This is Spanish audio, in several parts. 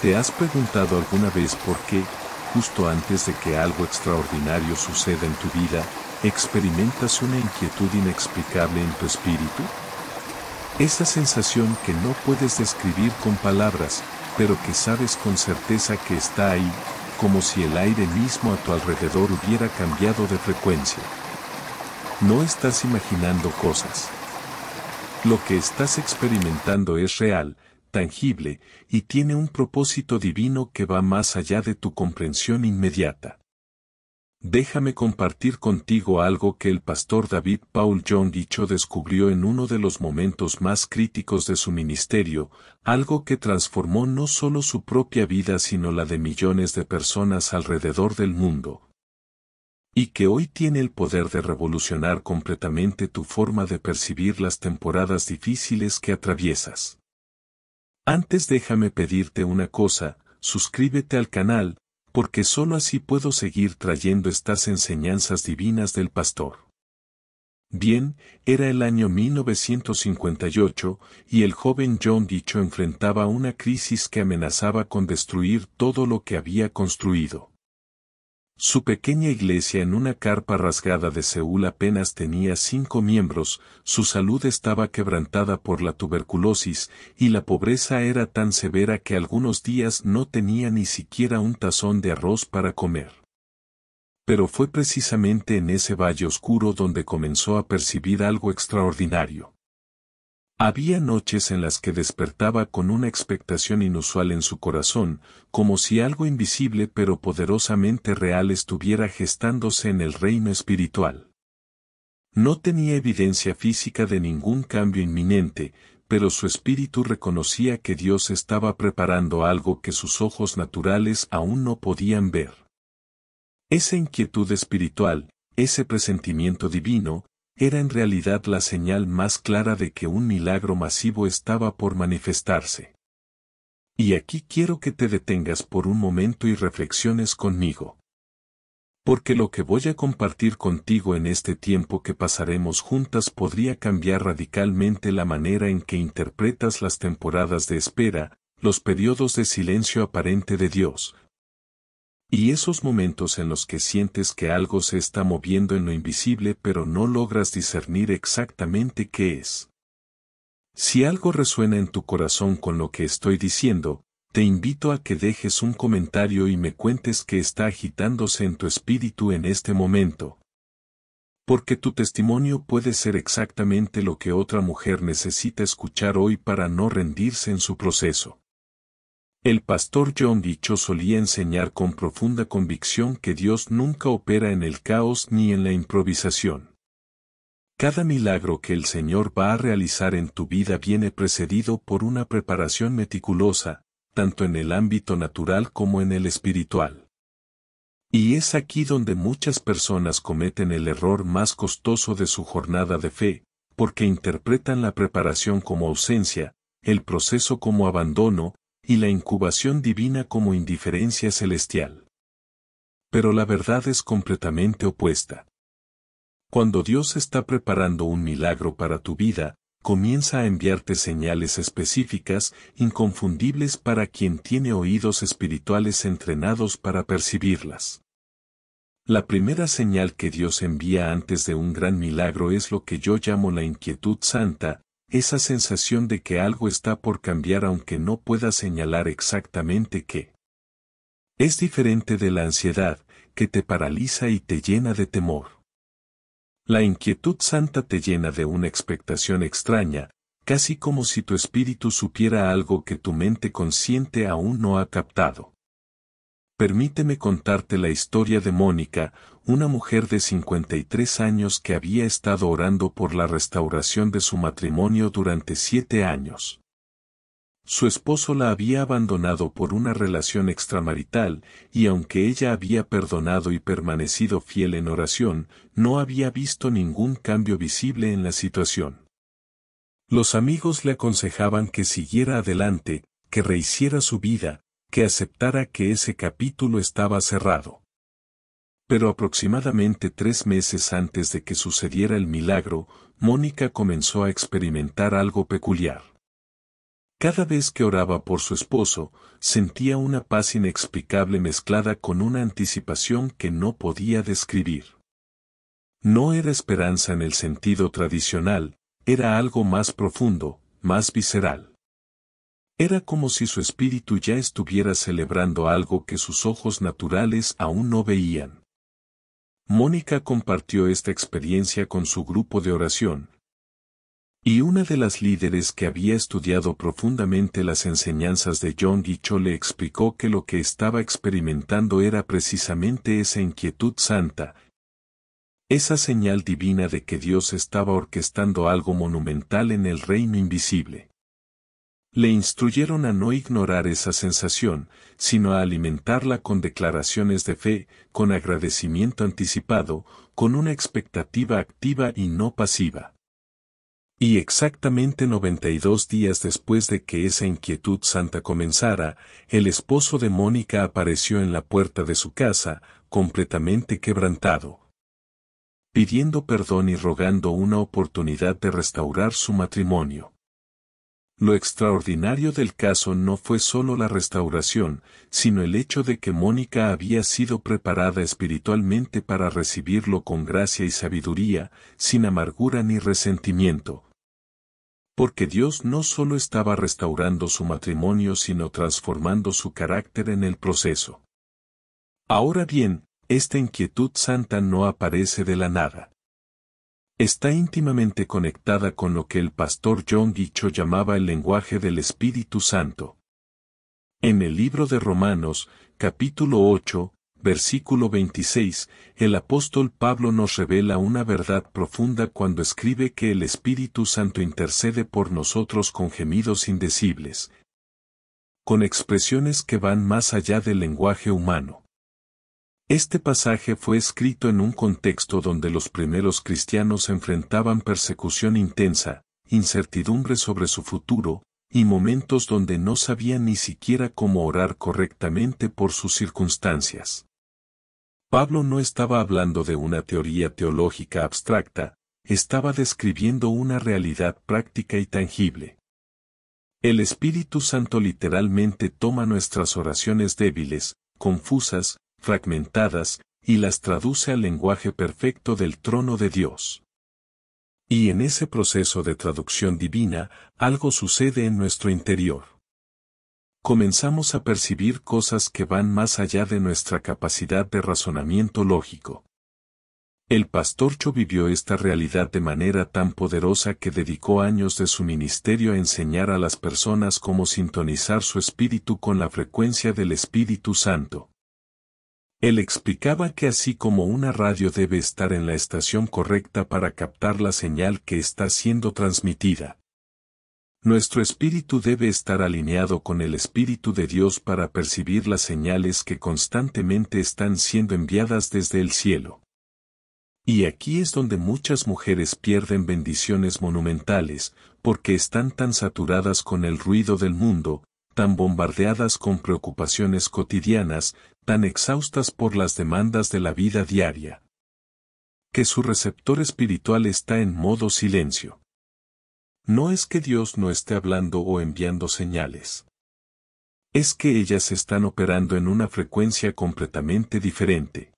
¿Te has preguntado alguna vez por qué, justo antes de que algo extraordinario suceda en tu vida, experimentas una inquietud inexplicable en tu espíritu? Esa sensación que no puedes describir con palabras, pero que sabes con certeza que está ahí, como si el aire mismo a tu alrededor hubiera cambiado de frecuencia. No estás imaginando cosas. Lo que estás experimentando es real, tangible, y tiene un propósito divino que va más allá de tu comprensión inmediata. Déjame compartir contigo algo que el pastor David Paul Young Cho descubrió en uno de los momentos más críticos de su ministerio, algo que transformó no solo su propia vida sino la de millones de personas alrededor del mundo. Y que hoy tiene el poder de revolucionar completamente tu forma de percibir las temporadas difíciles que atraviesas. Antes déjame pedirte una cosa, suscríbete al canal, porque solo así puedo seguir trayendo estas enseñanzas divinas del pastor. Bien, era el año 1958, y el joven John Cho enfrentaba una crisis que amenazaba con destruir todo lo que había construido. Su pequeña iglesia en una carpa rasgada de Seúl apenas tenía 5 miembros, su salud estaba quebrantada por la tuberculosis, y la pobreza era tan severa que algunos días no tenía ni siquiera un tazón de arroz para comer. Pero fue precisamente en ese valle oscuro donde comenzó a percibir algo extraordinario. Había noches en las que despertaba con una expectación inusual en su corazón, como si algo invisible pero poderosamente real estuviera gestándose en el reino espiritual. No tenía evidencia física de ningún cambio inminente, pero su espíritu reconocía que Dios estaba preparando algo que sus ojos naturales aún no podían ver. Esa inquietud espiritual, ese presentimiento divino, era en realidad la señal más clara de que un milagro masivo estaba por manifestarse. Y aquí quiero que te detengas por un momento y reflexiones conmigo. Porque lo que voy a compartir contigo en este tiempo que pasaremos juntas podría cambiar radicalmente la manera en que interpretas las temporadas de espera, los periodos de silencio aparente de Dios. Y esos momentos en los que sientes que algo se está moviendo en lo invisible pero no logras discernir exactamente qué es. Si algo resuena en tu corazón con lo que estoy diciendo, te invito a que dejes un comentario y me cuentes qué está agitándose en tu espíritu en este momento. Porque tu testimonio puede ser exactamente lo que otra mujer necesita escuchar hoy para no rendirse en su proceso. El pastor John Cho solía enseñar con profunda convicción que Dios nunca opera en el caos ni en la improvisación. Cada milagro que el Señor va a realizar en tu vida viene precedido por una preparación meticulosa, tanto en el ámbito natural como en el espiritual. Y es aquí donde muchas personas cometen el error más costoso de su jornada de fe, porque interpretan la preparación como ausencia, el proceso como abandono, y la incubación divina como indiferencia celestial. Pero la verdad es completamente opuesta. Cuando Dios está preparando un milagro para tu vida, comienza a enviarte señales específicas, inconfundibles para quien tiene oídos espirituales entrenados para percibirlas. La primera señal que Dios envía antes de un gran milagro es lo que yo llamo la inquietud santa, esa sensación de que algo está por cambiar aunque no pueda señalar exactamente qué. Es diferente de la ansiedad, que te paraliza y te llena de temor. La inquietud santa te llena de una expectación extraña, casi como si tu espíritu supiera algo que tu mente consciente aún no ha captado. Permíteme contarte la historia de Mónica, una mujer de 53 años que había estado orando por la restauración de su matrimonio durante 7 años. Su esposo la había abandonado por una relación extramarital, y aunque ella había perdonado y permanecido fiel en oración, no había visto ningún cambio visible en la situación. Los amigos le aconsejaban que siguiera adelante, que rehiciera su vida, que aceptara que ese capítulo estaba cerrado. Pero aproximadamente 3 meses antes de que sucediera el milagro, Mónica comenzó a experimentar algo peculiar. Cada vez que oraba por su esposo, sentía una paz inexplicable mezclada con una anticipación que no podía describir. No era esperanza en el sentido tradicional, era algo más profundo, más visceral. Era como si su espíritu ya estuviera celebrando algo que sus ojos naturales aún no veían. Mónica compartió esta experiencia con su grupo de oración. Y una de las líderes que había estudiado profundamente las enseñanzas de Yonggi Cho le explicó que lo que estaba experimentando era precisamente esa inquietud santa, esa señal divina de que Dios estaba orquestando algo monumental en el reino invisible. Le instruyeron a no ignorar esa sensación, sino a alimentarla con declaraciones de fe, con agradecimiento anticipado, con una expectativa activa y no pasiva. Y exactamente 92 días después de que esa inquietud santa comenzara, el esposo de Mónica apareció en la puerta de su casa, completamente quebrantado, pidiendo perdón y rogando una oportunidad de restaurar su matrimonio. Lo extraordinario del caso no fue solo la restauración, sino el hecho de que Mónica había sido preparada espiritualmente para recibirlo con gracia y sabiduría, sin amargura ni resentimiento. Porque Dios no solo estaba restaurando su matrimonio sino transformando su carácter en el proceso. Ahora bien, esta inquietud santa no aparece de la nada. Está íntimamente conectada con lo que el pastor Yonggi Cho llamaba el lenguaje del Espíritu Santo. En el libro de Romanos, capítulo 8, versículo 26, el apóstol Pablo nos revela una verdad profunda cuando escribe que el Espíritu Santo intercede por nosotros con gemidos indecibles, con expresiones que van más allá del lenguaje humano. Este pasaje fue escrito en un contexto donde los primeros cristianos enfrentaban persecución intensa, incertidumbre sobre su futuro, y momentos donde no sabían ni siquiera cómo orar correctamente por sus circunstancias. Pablo no estaba hablando de una teoría teológica abstracta, estaba describiendo una realidad práctica y tangible. El Espíritu Santo literalmente toma nuestras oraciones débiles, confusas, fragmentadas, y las traduce al lenguaje perfecto del trono de Dios. Y en ese proceso de traducción divina, algo sucede en nuestro interior. Comenzamos a percibir cosas que van más allá de nuestra capacidad de razonamiento lógico. El pastor Cho vivió esta realidad de manera tan poderosa que dedicó años de su ministerio a enseñar a las personas cómo sintonizar su espíritu con la frecuencia del Espíritu Santo. Él explicaba que así como una radio debe estar en la estación correcta para captar la señal que está siendo transmitida, nuestro espíritu debe estar alineado con el Espíritu de Dios para percibir las señales que constantemente están siendo enviadas desde el cielo. Y aquí es donde muchas mujeres pierden bendiciones monumentales, porque están tan saturadas con el ruido del mundo, tan bombardeadas con preocupaciones cotidianas, tan exhaustas por las demandas de la vida diaria, que su receptor espiritual está en modo silencio. No es que Dios no esté hablando o enviando señales. Es que ellas están operando en una frecuencia completamente diferente.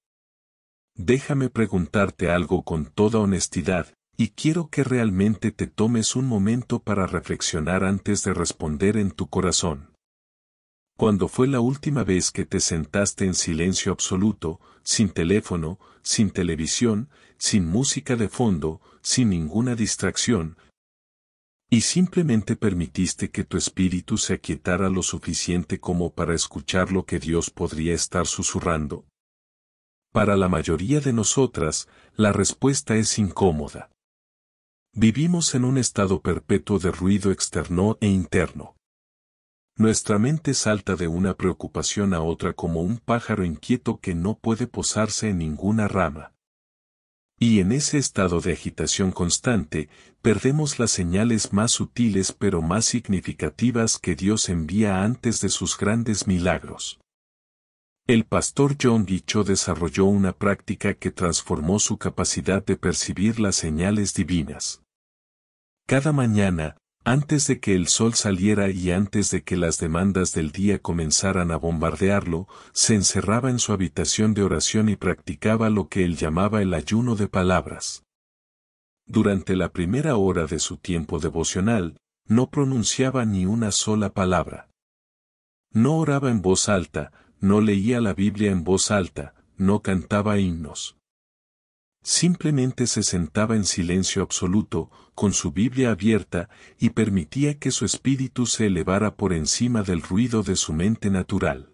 Déjame preguntarte algo con toda honestidad, y quiero que realmente te tomes un momento para reflexionar antes de responder en tu corazón. ¿Cuándo fue la última vez que te sentaste en silencio absoluto, sin teléfono, sin televisión, sin música de fondo, sin ninguna distracción, y simplemente permitiste que tu espíritu se aquietara lo suficiente como para escuchar lo que Dios podría estar susurrando? Para la mayoría de nosotras, la respuesta es incómoda. Vivimos en un estado perpetuo de ruido externo e interno. Nuestra mente salta de una preocupación a otra como un pájaro inquieto que no puede posarse en ninguna rama. Y en ese estado de agitación constante, perdemos las señales más sutiles pero más significativas que Dios envía antes de sus grandes milagros. El pastor Yonggi Cho desarrolló una práctica que transformó su capacidad de percibir las señales divinas. Cada mañana, Antes de que el sol saliera y antes de que las demandas del día comenzaran a bombardearlo, se encerraba en su habitación de oración y practicaba lo que él llamaba el ayuno de palabras. Durante la primera hora de su tiempo devocional, no pronunciaba ni una sola palabra. No oraba en voz alta, no leía la Biblia en voz alta, no cantaba himnos. Simplemente se sentaba en silencio absoluto, con su Biblia abierta, y permitía que su espíritu se elevara por encima del ruido de su mente natural.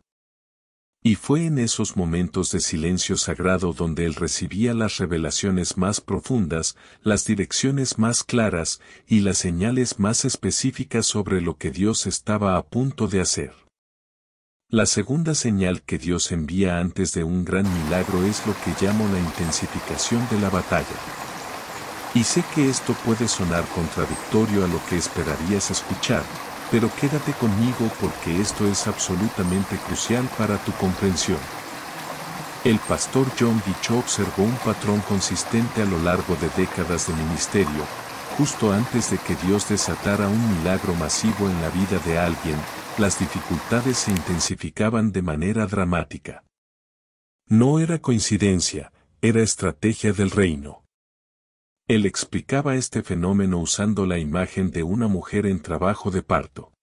Y fue en esos momentos de silencio sagrado donde él recibía las revelaciones más profundas, las direcciones más claras y las señales más específicas sobre lo que Dios estaba a punto de hacer. La segunda señal que Dios envía antes de un gran milagro es lo que llamo la intensificación de la batalla. Y sé que esto puede sonar contradictorio a lo que esperarías escuchar, pero quédate conmigo porque esto es absolutamente crucial para tu comprensión. El pastor John D. Cho observó un patrón consistente a lo largo de décadas de ministerio, justo antes de que Dios desatara un milagro masivo en la vida de alguien, las dificultades se intensificaban de manera dramática. No era coincidencia, era estrategia del reino. Él explicaba este fenómeno usando la imagen de una mujer en trabajo de parto.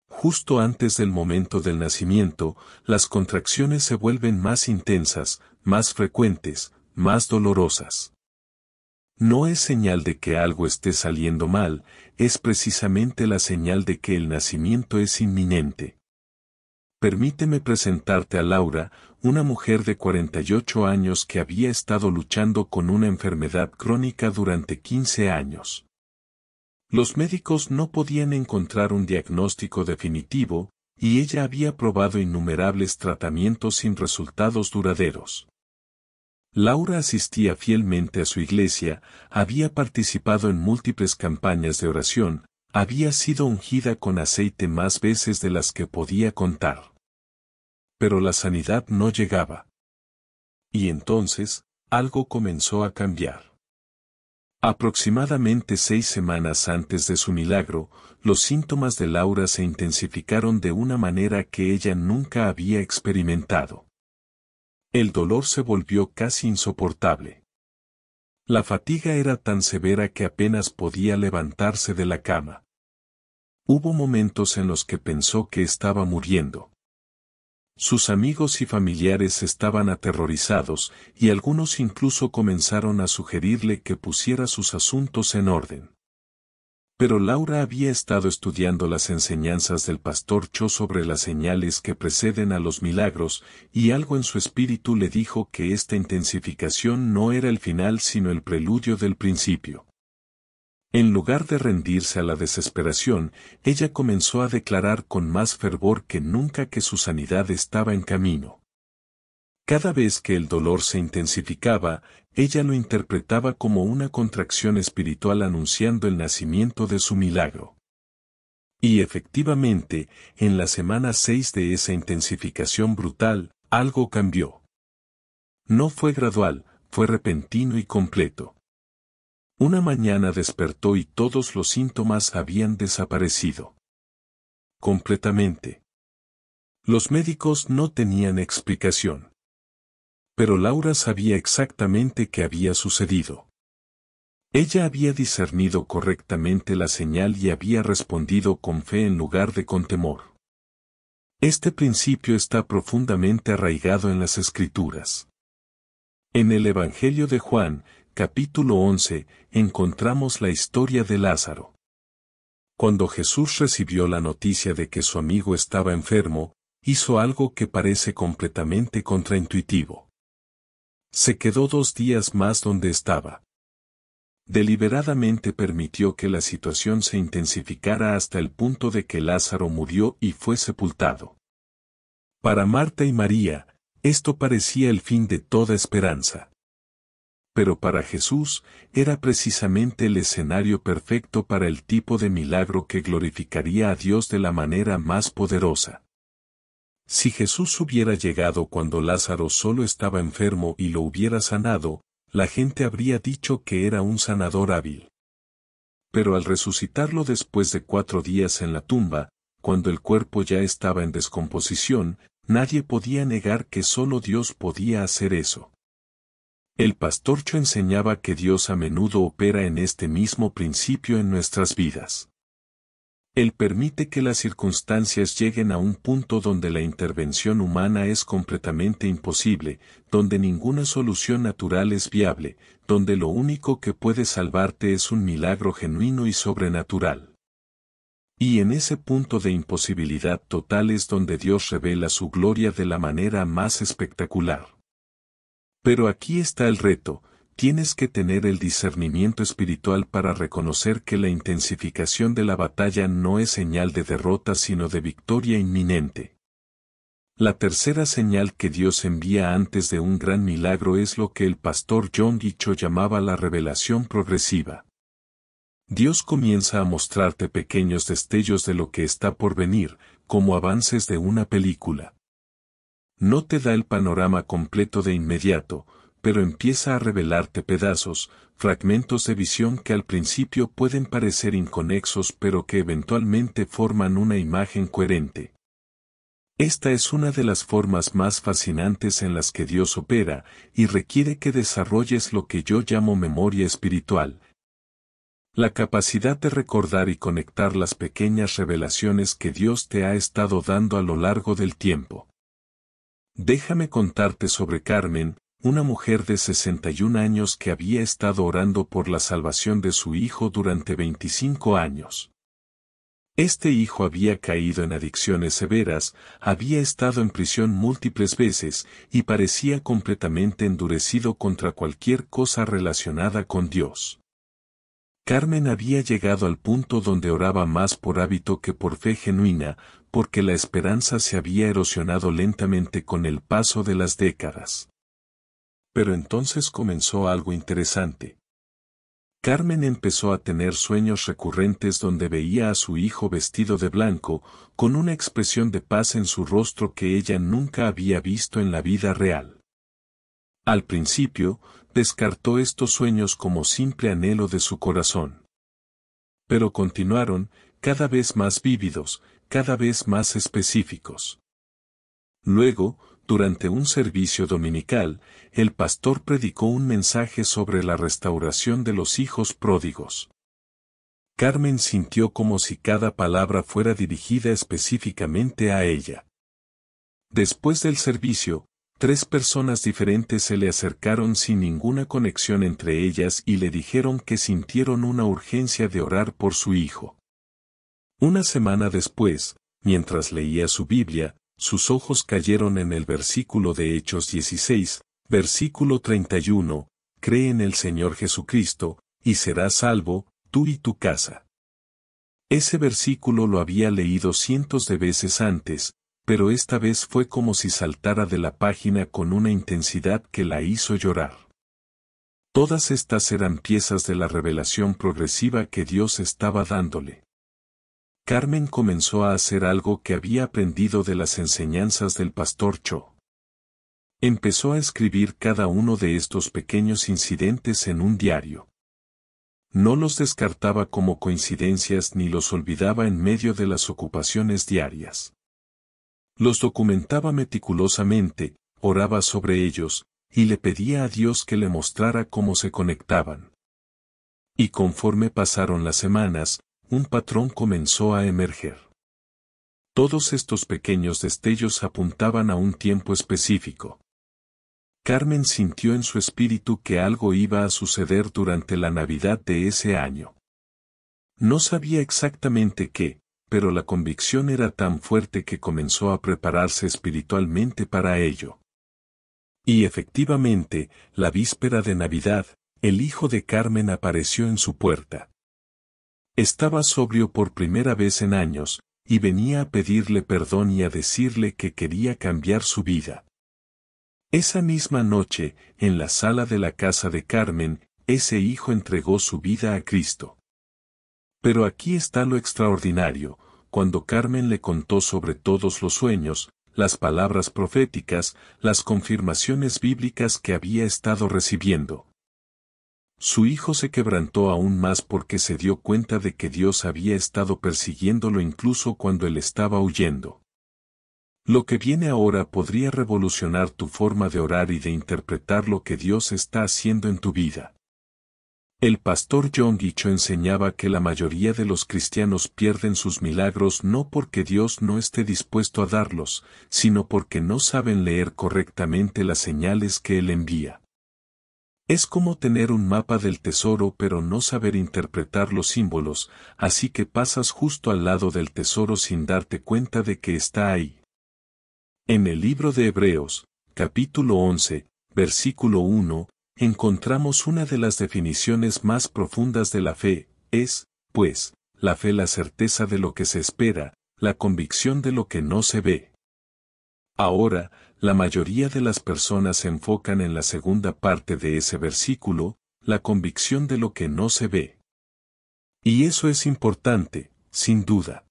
Justo antes del momento del nacimiento, las contracciones se vuelven más intensas, más frecuentes, más dolorosas. No es señal de que algo esté saliendo mal, es precisamente la señal de que el nacimiento es inminente. Permíteme presentarte a Laura, una mujer de 48 años que había estado luchando con una enfermedad crónica durante 15 años. Los médicos no podían encontrar un diagnóstico definitivo, y ella había probado innumerables tratamientos sin resultados duraderos. Laura asistía fielmente a su iglesia, había participado en múltiples campañas de oración, había sido ungida con aceite más veces de las que podía contar. Pero la sanidad no llegaba. Y entonces, algo comenzó a cambiar. Aproximadamente 6 semanas antes de su milagro, los síntomas de Laura se intensificaron de una manera que ella nunca había experimentado. El dolor se volvió casi insoportable. La fatiga era tan severa que apenas podía levantarse de la cama. Hubo momentos en los que pensó que estaba muriendo. Sus amigos y familiares estaban aterrorizados, y algunos incluso comenzaron a sugerirle que pusiera sus asuntos en orden. Pero Laura había estado estudiando las enseñanzas del pastor Cho sobre las señales que preceden a los milagros, y algo en su espíritu le dijo que esta intensificación no era el final sino el preludio del principio. En lugar de rendirse a la desesperación, ella comenzó a declarar con más fervor que nunca que su sanidad estaba en camino. Cada vez que el dolor se intensificaba, ella lo interpretaba como una contracción espiritual anunciando el nacimiento de su milagro. Y efectivamente, en la semana 6 de esa intensificación brutal, algo cambió. No fue gradual, fue repentino y completo. Una mañana despertó y todos los síntomas habían desaparecido. Completamente. Los médicos no tenían explicación. Pero Laura sabía exactamente qué había sucedido. Ella había discernido correctamente la señal y había respondido con fe en lugar de con temor. Este principio está profundamente arraigado en las Escrituras. En el Evangelio de Juan, capítulo 11, encontramos la historia de Lázaro. Cuando Jesús recibió la noticia de que su amigo estaba enfermo, hizo algo que parece completamente contraintuitivo. Se quedó 2 días más donde estaba. Deliberadamente permitió que la situación se intensificara hasta el punto de que Lázaro murió y fue sepultado. Para Marta y María, esto parecía el fin de toda esperanza. Pero para Jesús, era precisamente el escenario perfecto para el tipo de milagro que glorificaría a Dios de la manera más poderosa. Si Jesús hubiera llegado cuando Lázaro solo estaba enfermo y lo hubiera sanado, la gente habría dicho que era un sanador hábil. pero al resucitarlo después de 4 días en la tumba, cuando el cuerpo ya estaba en descomposición, nadie podía negar que solo Dios podía hacer eso. El pastor Cho enseñaba que Dios a menudo opera en este mismo principio en nuestras vidas. Él permite que las circunstancias lleguen a un punto donde la intervención humana es completamente imposible, donde ninguna solución natural es viable, donde lo único que puede salvarte es un milagro genuino y sobrenatural. Y en ese punto de imposibilidad total es donde Dios revela su gloria de la manera más espectacular. Pero aquí está el reto. Tienes que tener el discernimiento espiritual para reconocer que la intensificación de la batalla no es señal de derrota sino de victoria inminente. La tercera señal que Dios envía antes de un gran milagro es lo que el pastor Yonggi Cho llamaba la revelación progresiva. Dios comienza a mostrarte pequeños destellos de lo que está por venir, como avances de una película. No te da el panorama completo de inmediato, pero empieza a revelarte pedazos, fragmentos de visión que al principio pueden parecer inconexos pero que eventualmente forman una imagen coherente. Esta es una de las formas más fascinantes en las que Dios opera, y requiere que desarrolles lo que yo llamo memoria espiritual. La capacidad de recordar y conectar las pequeñas revelaciones que Dios te ha estado dando a lo largo del tiempo. Déjame contarte sobre Carmen, una mujer de 61 años que había estado orando por la salvación de su hijo durante 25 años. Este hijo había caído en adicciones severas, había estado en prisión múltiples veces y parecía completamente endurecido contra cualquier cosa relacionada con Dios. Carmen había llegado al punto donde oraba más por hábito que por fe genuina, porque la esperanza se había erosionado lentamente con el paso de las décadas. Pero entonces comenzó algo interesante. Carmen empezó a tener sueños recurrentes donde veía a su hijo vestido de blanco, con una expresión de paz en su rostro que ella nunca había visto en la vida real. Al principio, descartó estos sueños como simple anhelo de su corazón. Pero continuaron, cada vez más vívidos, cada vez más específicos. Luego, durante un servicio dominical, el pastor predicó un mensaje sobre la restauración de los hijos pródigos. Carmen sintió como si cada palabra fuera dirigida específicamente a ella. Después del servicio, 3 personas diferentes se le acercaron sin ninguna conexión entre ellas y le dijeron que sintieron una urgencia de orar por su hijo. Una semana después, mientras leía su Biblia, sus ojos cayeron en el versículo de Hechos 16, versículo 31, cree en el Señor Jesucristo, y serás salvo, tú y tu casa. Ese versículo lo había leído cientos de veces antes, pero esta vez fue como si saltara de la página con una intensidad que la hizo llorar. Todas estas eran piezas de la revelación progresiva que Dios estaba dándole. Carmen comenzó a hacer algo que había aprendido de las enseñanzas del pastor Cho. Empezó a escribir cada uno de estos pequeños incidentes en un diario. No los descartaba como coincidencias ni los olvidaba en medio de las ocupaciones diarias. Los documentaba meticulosamente, oraba sobre ellos, y le pedía a Dios que le mostrara cómo se conectaban. Y conforme pasaron las semanas, un patrón comenzó a emerger. Todos estos pequeños destellos apuntaban a un tiempo específico. Carmen sintió en su espíritu que algo iba a suceder durante la Navidad de ese año. No sabía exactamente qué, pero la convicción era tan fuerte que comenzó a prepararse espiritualmente para ello. Y efectivamente, la víspera de Navidad, el hijo de Carmen apareció en su puerta. Estaba sobrio por primera vez en años, y venía a pedirle perdón y a decirle que quería cambiar su vida. Esa misma noche, en la sala de la casa de Carmen, ese hijo entregó su vida a Cristo. Pero aquí está lo extraordinario, cuando Carmen le contó sobre todos los sueños, las palabras proféticas, las confirmaciones bíblicas que había estado recibiendo. Su hijo se quebrantó aún más porque se dio cuenta de que Dios había estado persiguiéndolo incluso cuando él estaba huyendo. Lo que viene ahora podría revolucionar tu forma de orar y de interpretar lo que Dios está haciendo en tu vida. El pastor John Guicho enseñaba que la mayoría de los cristianos pierden sus milagros no porque Dios no esté dispuesto a darlos, sino porque no saben leer correctamente las señales que Él envía. Es como tener un mapa del tesoro pero no saber interpretar los símbolos, así que pasas justo al lado del tesoro sin darte cuenta de que está ahí. En el libro de Hebreos, capítulo 11, versículo 1, encontramos una de las definiciones más profundas de la fe, es, pues, la fe la certeza de lo que se espera, la convicción de lo que no se ve. Ahora, la mayoría de las personas se enfocan en la segunda parte de ese versículo, la convicción de lo que no se ve. Y eso es importante, sin duda.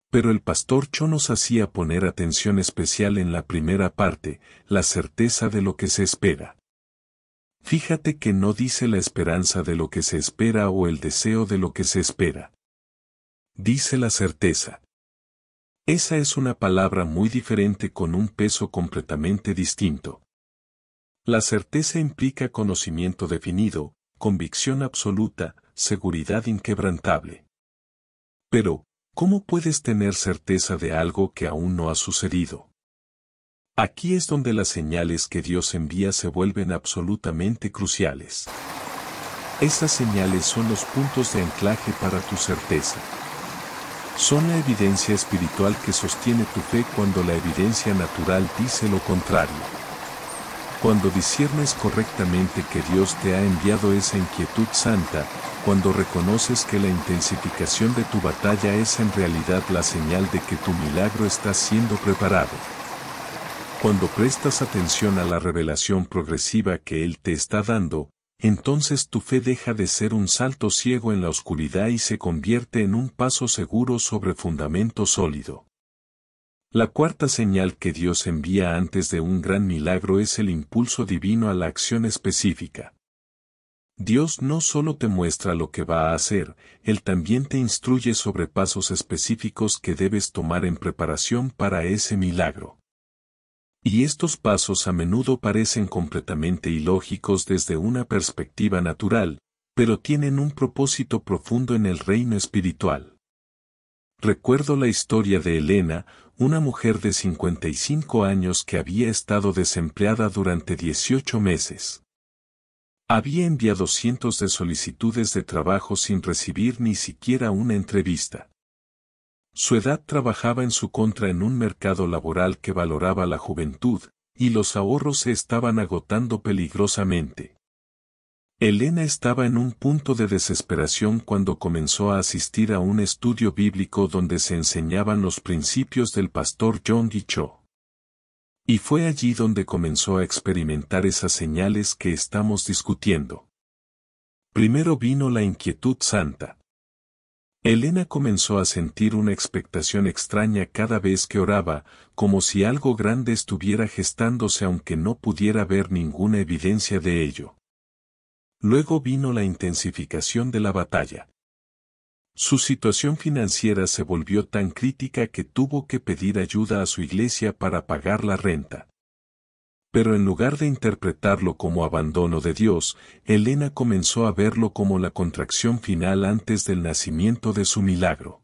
Pero el pastor Cho nos hacía poner atención especial en la primera parte, la certeza de lo que se espera. Fíjate que no dice la esperanza de lo que se espera o el deseo de lo que se espera. Dice la certeza. Esa es una palabra muy diferente con un peso completamente distinto. La certeza implica conocimiento definido, convicción absoluta, seguridad inquebrantable. Pero, ¿cómo puedes tener certeza de algo que aún no ha sucedido? Aquí es donde las señales que Dios envía se vuelven absolutamente cruciales. Esas señales son los puntos de anclaje para tu certeza. Son la evidencia espiritual que sostiene tu fe cuando la evidencia natural dice lo contrario. Cuando disciernes correctamente que Dios te ha enviado esa inquietud santa, cuando reconoces que la intensificación de tu batalla es en realidad la señal de que tu milagro está siendo preparado. Cuando prestas atención a la revelación progresiva que Él te está dando, entonces tu fe deja de ser un salto ciego en la oscuridad y se convierte en un paso seguro sobre fundamento sólido. La cuarta señal que Dios envía antes de un gran milagro es el impulso divino a la acción específica. Dios no solo te muestra lo que va a hacer, Él también te instruye sobre pasos específicos que debes tomar en preparación para ese milagro. Y estos pasos a menudo parecen completamente ilógicos desde una perspectiva natural, pero tienen un propósito profundo en el reino espiritual. Recuerdo la historia de Elena, una mujer de 55 años que había estado desempleada durante 18 meses. Había enviado cientos de solicitudes de trabajo sin recibir ni siquiera una entrevista. Su edad trabajaba en su contra en un mercado laboral que valoraba la juventud, y los ahorros se estaban agotando peligrosamente. Elena estaba en un punto de desesperación cuando comenzó a asistir a un estudio bíblico donde se enseñaban los principios del pastor John Guicho. Y fue allí donde comenzó a experimentar esas señales que estamos discutiendo. Primero vino la inquietud santa. Elena comenzó a sentir una expectación extraña cada vez que oraba, como si algo grande estuviera gestándose aunque no pudiera ver ninguna evidencia de ello. Luego vino la intensificación de la batalla. Su situación financiera se volvió tan crítica que tuvo que pedir ayuda a su iglesia para pagar la renta. Pero en lugar de interpretarlo como abandono de Dios, Elena comenzó a verlo como la contracción final antes del nacimiento de su milagro.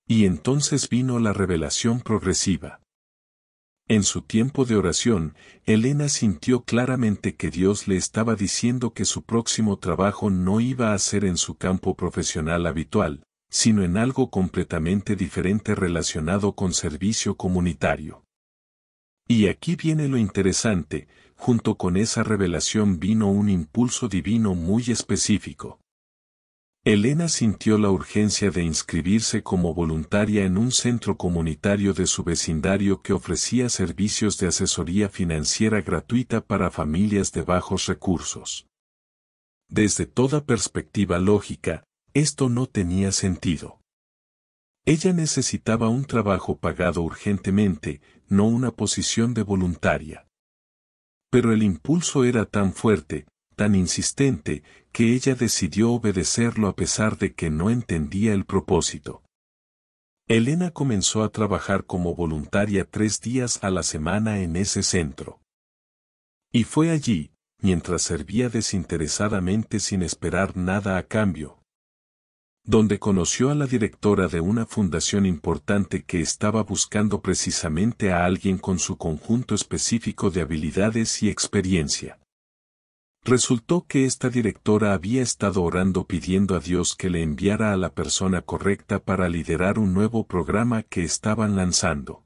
Y entonces vino la revelación progresiva. En su tiempo de oración, Elena sintió claramente que Dios le estaba diciendo que su próximo trabajo no iba a ser en su campo profesional habitual, sino en algo completamente diferente relacionado con servicio comunitario. Y aquí viene lo interesante, junto con esa revelación vino un impulso divino muy específico. Elena sintió la urgencia de inscribirse como voluntaria en un centro comunitario de su vecindario que ofrecía servicios de asesoría financiera gratuita para familias de bajos recursos. Desde toda perspectiva lógica, esto no tenía sentido. Ella necesitaba un trabajo pagado urgentemente, no una posición de voluntaria. Pero el impulso era tan fuerte, tan insistente, que ella decidió obedecerlo a pesar de que no entendía el propósito. Elena comenzó a trabajar como voluntaria 3 días a la semana en ese centro. Y fue allí, mientras servía desinteresadamente sin esperar nada a cambio, donde conoció a la directora de una fundación importante que estaba buscando precisamente a alguien con su conjunto específico de habilidades y experiencia. Resultó que esta directora había estado orando pidiendo a Dios que le enviara a la persona correcta para liderar un nuevo programa que estaban lanzando.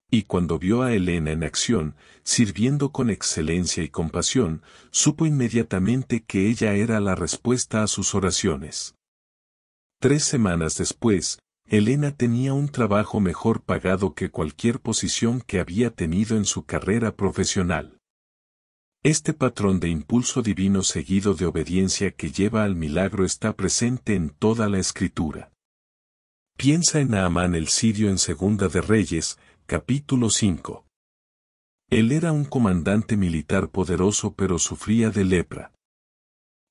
Y cuando vio a Elena en acción, sirviendo con excelencia y compasión, supo inmediatamente que ella era la respuesta a sus oraciones. 3 semanas después, Elena tenía un trabajo mejor pagado que cualquier posición que había tenido en su carrera profesional. Este patrón de impulso divino seguido de obediencia que lleva al milagro está presente en toda la Escritura. Piensa en Naamán el sirio en Segunda de Reyes, capítulo 5. Él era un comandante militar poderoso pero sufría de lepra.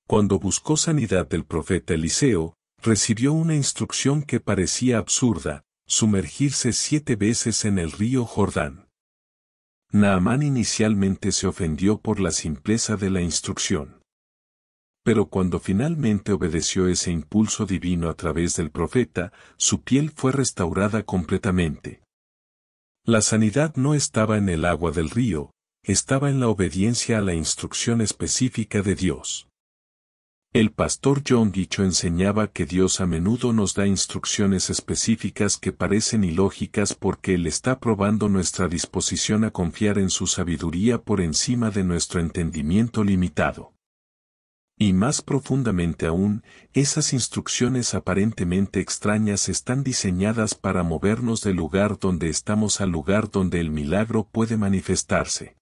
Cuando buscó sanidad del profeta Eliseo, recibió una instrucción que parecía absurda: sumergirse 7 veces en el río Jordán. Naamán inicialmente se ofendió por la simpleza de la instrucción. Pero cuando finalmente obedeció ese impulso divino a través del profeta, su piel fue restaurada completamente. La sanidad no estaba en el agua del río, estaba en la obediencia a la instrucción específica de Dios. El pastor John Guicho enseñaba que Dios a menudo nos da instrucciones específicas que parecen ilógicas porque Él está probando nuestra disposición a confiar en su sabiduría por encima de nuestro entendimiento limitado. Y más profundamente aún, esas instrucciones aparentemente extrañas están diseñadas para movernos del lugar donde estamos al lugar donde el milagro puede manifestarse.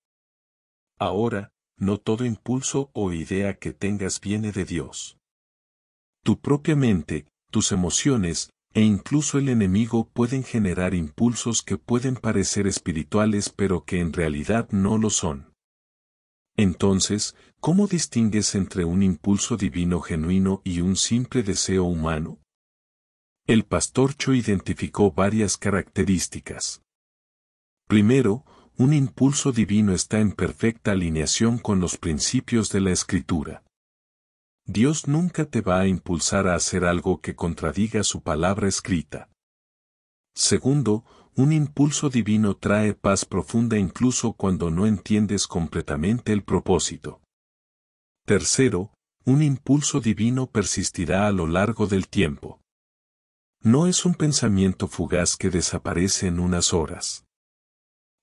Ahora, no todo impulso o idea que tengas viene de Dios. Tu propia mente, tus emociones, e incluso el enemigo pueden generar impulsos que pueden parecer espirituales pero que en realidad no lo son. Entonces, ¿cómo distingues entre un impulso divino genuino y un simple deseo humano? El pastor Cho identificó varias características. Primero, un impulso divino está en perfecta alineación con los principios de la Escritura. Dios nunca te va a impulsar a hacer algo que contradiga su palabra escrita. Segundo, un impulso divino trae paz profunda incluso cuando no entiendes completamente el propósito. Tercero, un impulso divino persistirá a lo largo del tiempo. No es un pensamiento fugaz que desaparece en unas horas.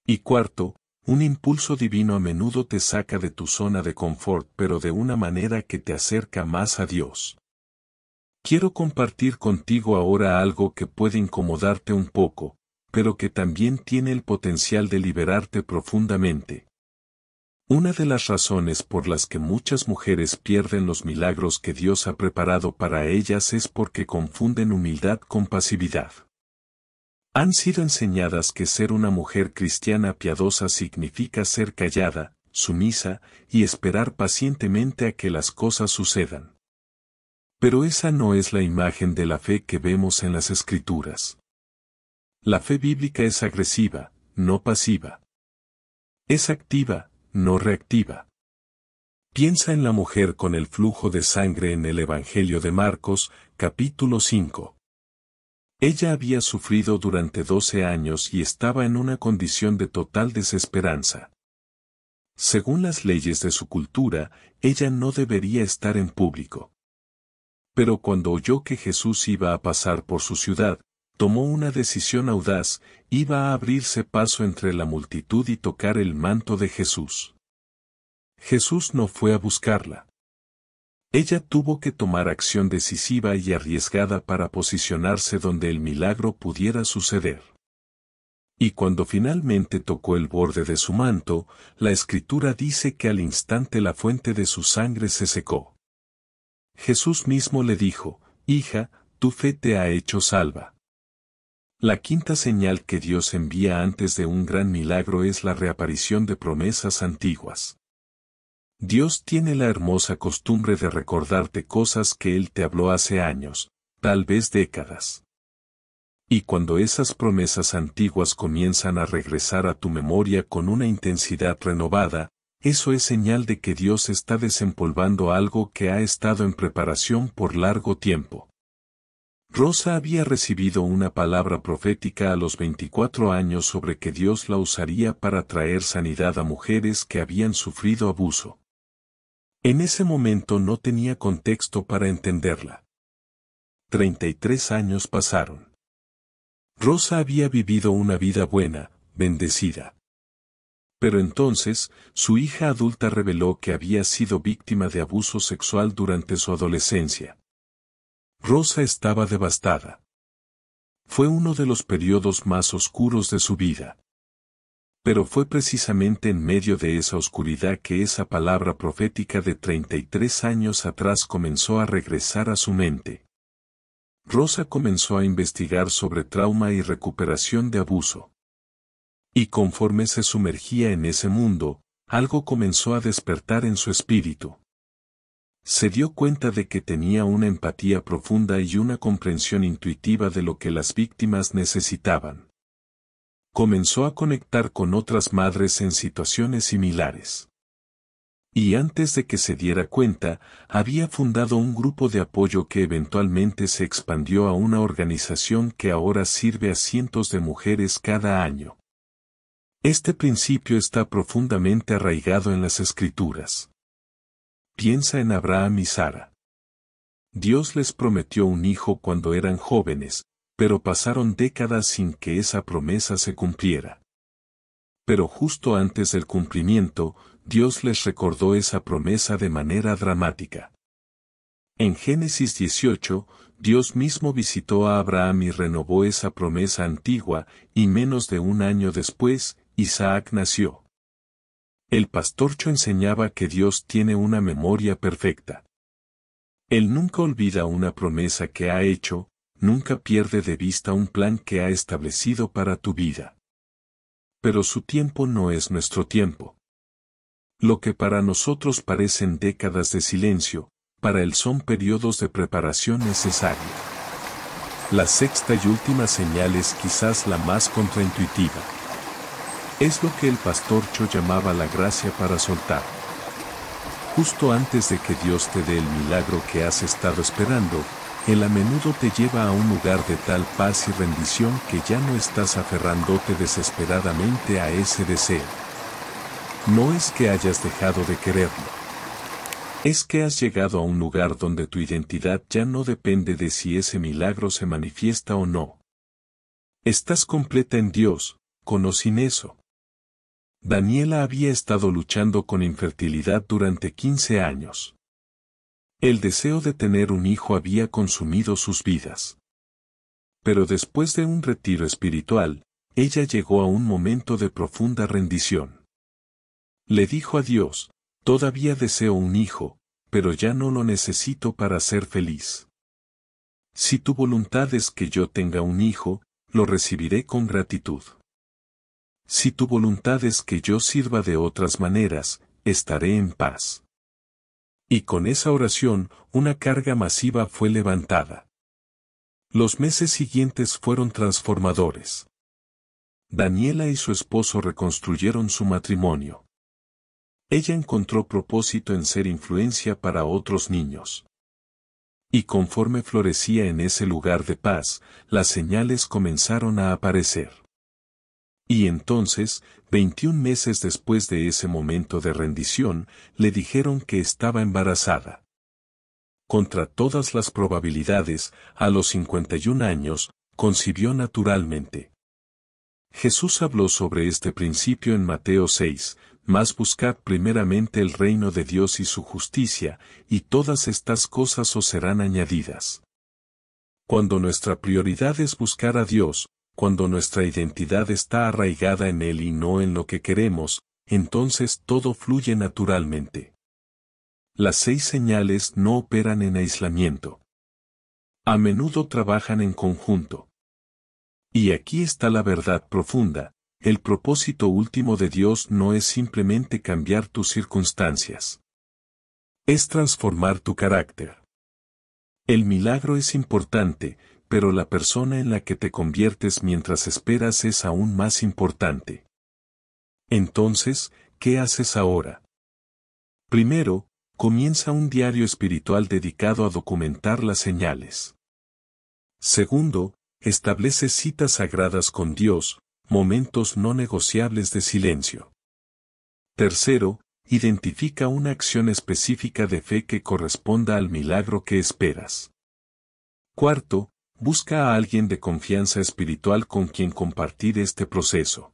Y cuarto, un impulso divino a menudo te saca de tu zona de confort pero de una manera que te acerca más a Dios. Quiero compartir contigo ahora algo que puede incomodarte un poco, pero que también tiene el potencial de liberarte profundamente. Una de las razones por las que muchas mujeres pierden los milagros que Dios ha preparado para ellas es porque confunden humildad con pasividad. Han sido enseñadas que ser una mujer cristiana piadosa significa ser callada, sumisa, y esperar pacientemente a que las cosas sucedan. Pero esa no es la imagen de la fe que vemos en las Escrituras. La fe bíblica es agresiva, no pasiva. Es activa, no reactiva. Piensa en la mujer con el flujo de sangre en el Evangelio de Marcos, capítulo 5. Ella había sufrido durante 12 años y estaba en una condición de total desesperanza. Según las leyes de su cultura, ella no debería estar en público. Pero cuando oyó que Jesús iba a pasar por su ciudad, tomó una decisión audaz: iba a abrirse paso entre la multitud y tocar el manto de Jesús. Jesús no fue a buscarla. Ella tuvo que tomar acción decisiva y arriesgada para posicionarse donde el milagro pudiera suceder. Y cuando finalmente tocó el borde de su manto, la Escritura dice que al instante la fuente de su sangre se secó. Jesús mismo le dijo: hija, tu fe te ha hecho salva. La quinta señal que Dios envía antes de un gran milagro es la reaparición de promesas antiguas. Dios tiene la hermosa costumbre de recordarte cosas que Él te habló hace años, tal vez décadas. Y cuando esas promesas antiguas comienzan a regresar a tu memoria con una intensidad renovada, eso es señal de que Dios está desempolvando algo que ha estado en preparación por largo tiempo. Rosa había recibido una palabra profética a los 24 años sobre que Dios la usaría para traer sanidad a mujeres que habían sufrido abuso. En ese momento no tenía contexto para entenderla. 33 años pasaron. Rosa había vivido una vida buena, bendecida. Pero entonces, su hija adulta reveló que había sido víctima de abuso sexual durante su adolescencia. Rosa estaba devastada. Fue uno de los periodos más oscuros de su vida. Pero fue precisamente en medio de esa oscuridad que esa palabra profética de 33 años atrás comenzó a regresar a su mente. Rosa comenzó a investigar sobre trauma y recuperación de abuso. Y conforme se sumergía en ese mundo, algo comenzó a despertar en su espíritu. Se dio cuenta de que tenía una empatía profunda y una comprensión intuitiva de lo que las víctimas necesitaban. Comenzó a conectar con otras madres en situaciones similares. Y antes de que se diera cuenta, había fundado un grupo de apoyo que eventualmente se expandió a una organización que ahora sirve a cientos de mujeres cada año. Este principio está profundamente arraigado en las Escrituras. Piensa en Abraham y Sara. Dios les prometió un hijo cuando eran jóvenes, pero pasaron décadas sin que esa promesa se cumpliera. Pero justo antes del cumplimiento, Dios les recordó esa promesa de manera dramática. En Génesis 18, Dios mismo visitó a Abraham y renovó esa promesa antigua, y menos de un año después, Isaac nació. El pastorcho enseñaba que Dios tiene una memoria perfecta. Él nunca olvida una promesa que ha hecho, nunca pierde de vista un plan que ha establecido para tu vida. Pero su tiempo no es nuestro tiempo. Lo que para nosotros parecen décadas de silencio, para Él son periodos de preparación necesaria. La sexta y última señal es quizás la más contraintuitiva. Es lo que el pastorcho llamaba la gracia para soltar. Justo antes de que Dios te dé el milagro que has estado esperando, Él a menudo te lleva a un lugar de tal paz y rendición que ya no estás aferrándote desesperadamente a ese deseo. No es que hayas dejado de quererlo. Es que has llegado a un lugar donde tu identidad ya no depende de si ese milagro se manifiesta o no. Estás completa en Dios, con o sin eso. Daniela había estado luchando con infertilidad durante 15 años. El deseo de tener un hijo había consumido sus vidas. Pero después de un retiro espiritual, ella llegó a un momento de profunda rendición. Le dijo a Dios, todavía deseo un hijo, pero ya no lo necesito para ser feliz. Si tu voluntad es que yo tenga un hijo, lo recibiré con gratitud. Si tu voluntad es que yo sirva de otras maneras, estaré en paz. Y con esa oración, una carga masiva fue levantada. Los meses siguientes fueron transformadores. Daniela y su esposo reconstruyeron su matrimonio. Ella encontró propósito en ser influencia para otros niños. Y conforme florecía en ese lugar de paz, las señales comenzaron a aparecer. Y entonces, 21 meses después de ese momento de rendición, le dijeron que estaba embarazada. Contra todas las probabilidades, a los 51 años, concibió naturalmente. Jesús habló sobre este principio en Mateo 6, mas buscad primeramente el reino de Dios y su justicia, y todas estas cosas os serán añadidas. Cuando nuestra prioridad es buscar a Dios, cuando nuestra identidad está arraigada en Él y no en lo que queremos, entonces todo fluye naturalmente. Las 6 señales no operan en aislamiento. A menudo trabajan en conjunto. Y aquí está la verdad profunda. El propósito último de Dios no es simplemente cambiar tus circunstancias. Es transformar tu carácter. El milagro es importante, pero la persona en la que te conviertes mientras esperas es aún más importante. Entonces, ¿qué haces ahora? Primero, comienza un diario espiritual dedicado a documentar las señales. Segundo, establece citas sagradas con Dios, momentos no negociables de silencio. Tercero, identifica una acción específica de fe que corresponda al milagro que esperas. Cuarto, busca a alguien de confianza espiritual con quien compartir este proceso.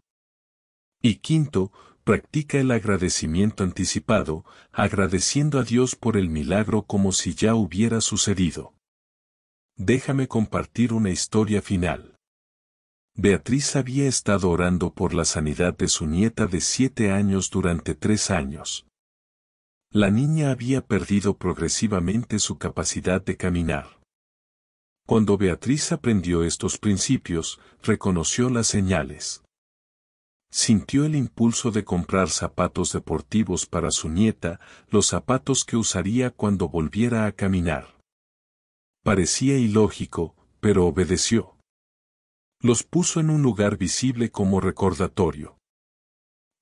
Y quinto, practica el agradecimiento anticipado, agradeciendo a Dios por el milagro como si ya hubiera sucedido. Déjame compartir una historia final. Beatriz había estado orando por la sanidad de su nieta de 7 años durante 3 años. La niña había perdido progresivamente su capacidad de caminar. Cuando Beatriz aprendió estos principios, reconoció las señales. Sintió el impulso de comprar zapatos deportivos para su nieta, los zapatos que usaría cuando volviera a caminar. Parecía ilógico, pero obedeció. Los puso en un lugar visible como recordatorio.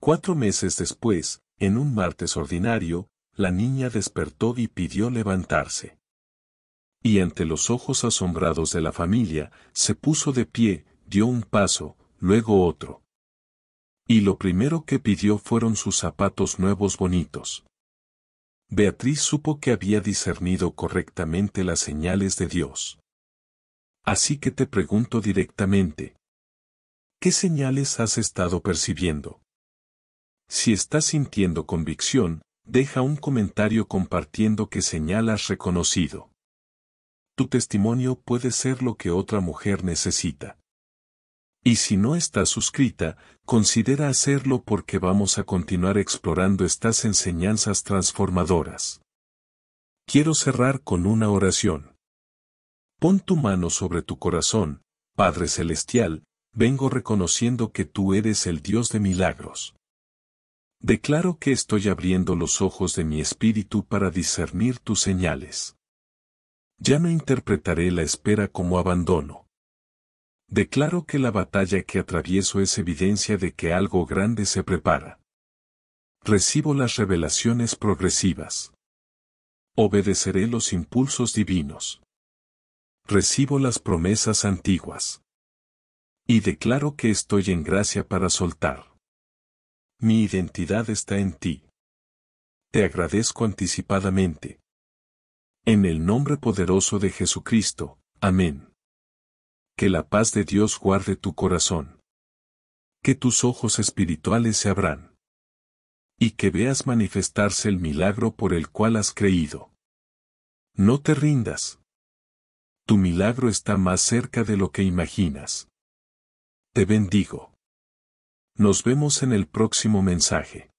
4 meses después, en un martes ordinario, la niña despertó y pidió levantarse. Y ante los ojos asombrados de la familia, se puso de pie, dio un paso, luego otro. Y lo primero que pidió fueron sus zapatos nuevos bonitos. Beatriz supo que había discernido correctamente las señales de Dios. Así que te pregunto directamente, ¿qué señales has estado percibiendo? Si estás sintiendo convicción, deja un comentario compartiendo qué señal has reconocido. Tu testimonio puede ser lo que otra mujer necesita. Y si no estás suscrita, considera hacerlo porque vamos a continuar explorando estas enseñanzas transformadoras. Quiero cerrar con una oración. Pon tu mano sobre tu corazón, Padre Celestial, vengo reconociendo que tú eres el Dios de milagros. Declaro que estoy abriendo los ojos de mi espíritu para discernir tus señales. Ya no interpretaré la espera como abandono. Declaro que la batalla que atravieso es evidencia de que algo grande se prepara. Recibo las revelaciones progresivas. Obedeceré los impulsos divinos. Recibo las promesas antiguas. Y declaro que estoy en gracia para soltar. Mi identidad está en ti. Te agradezco anticipadamente. En el nombre poderoso de Jesucristo, amén. Que la paz de Dios guarde tu corazón. Que tus ojos espirituales se abran. Y que veas manifestarse el milagro por el cual has creído. No te rindas. Tu milagro está más cerca de lo que imaginas. Te bendigo. Nos vemos en el próximo mensaje.